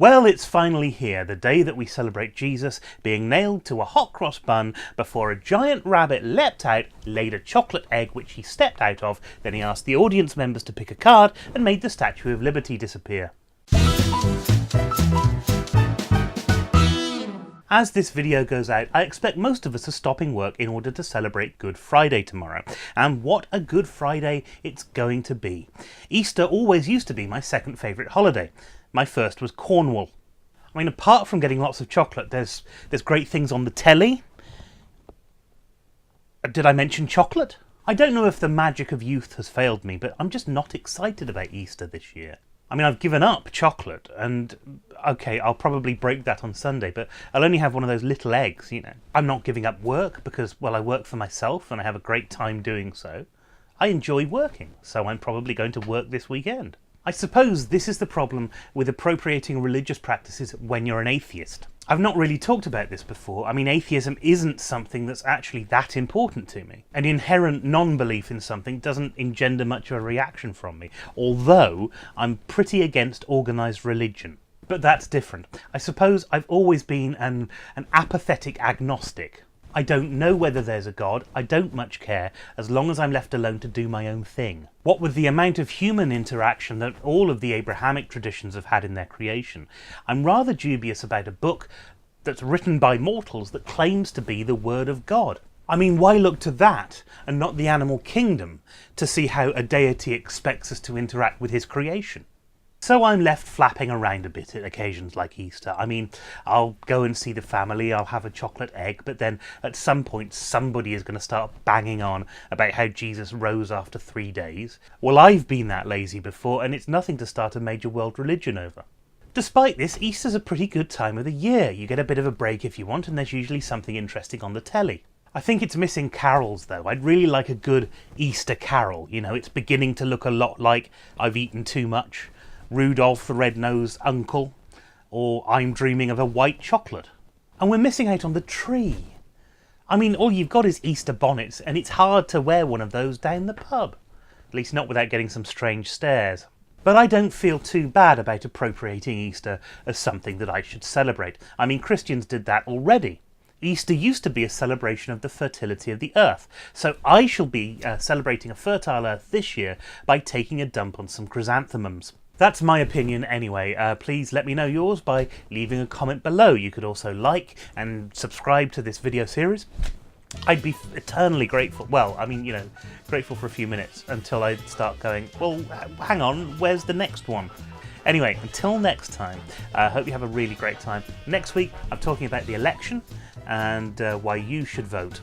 Well, it's finally here, the day that we celebrate Jesus being nailed to a hot cross bun before a giant rabbit leapt out, laid a chocolate egg which he stepped out of, then he asked the audience members to pick a card and made the Statue of Liberty disappear. As this video goes out, I expect most of us are stopping work in order to celebrate Good Friday tomorrow. And what a Good Friday it's going to be. Easter always used to be my second favourite holiday. My first was Cornwall. I mean, apart from getting lots of chocolate, there's great things on the telly. Did I mention chocolate? I don't know if the magic of youth has failed me, but I'm just not excited about Easter this year. I mean, I've given up chocolate, and okay, I'll probably break that on Sunday, but I'll only have one of those little eggs, you know. I'm not giving up work because, well, I work for myself and I have a great time doing so. I enjoy working, so I'm probably going to work this weekend. I suppose this is the problem with appropriating religious practices when you're an atheist. I've not really talked about this before. I mean, atheism isn't something that's actually that important to me. An inherent non-belief in something doesn't engender much of a reaction from me, although I'm pretty against organised religion. But that's different. I suppose I've always been an apathetic agnostic. I don't know whether there's a God, I don't much care, as long as I'm left alone to do my own thing. What with the amount of human interaction that all of the Abrahamic traditions have had in their creation, I'm rather dubious about a book that's written by mortals that claims to be the Word of God. I mean, why look to that and not the animal kingdom to see how a deity expects us to interact with his creation? So I'm left flapping around a bit at occasions like Easter. I mean, I'll go and see the family, I'll have a chocolate egg, but then at some point somebody is going to start banging on about how Jesus rose after 3 days. Well, I've been that lazy before, and it's nothing to start a major world religion over. Despite this, Easter's a pretty good time of the year. You get a bit of a break if you want, and there's usually something interesting on the telly. I think it's missing carols though. I'd really like a good Easter carol. You know, it's beginning to look a lot like I've Eaten Too Much, Rudolph the Red-Nosed Uncle, or I'm Dreaming of a White Chocolate. And we're missing out on the tree. I mean, all you've got is Easter bonnets, and it's hard to wear one of those down the pub. At least not without getting some strange stares. But I don't feel too bad about appropriating Easter as something that I should celebrate. I mean, Christians did that already. Easter used to be a celebration of the fertility of the earth, so I shall be celebrating a fertile earth this year by taking a dump on some chrysanthemums. That's my opinion anyway. Please let me know yours by leaving a comment below. You could also like and subscribe to this video series. I'd be eternally grateful. Well, I mean, you know, grateful for a few minutes until I start going, well, hang on, where's the next one? Anyway, until next time, I hope you have a really great time. Next week, I'm talking about the election and why you should vote.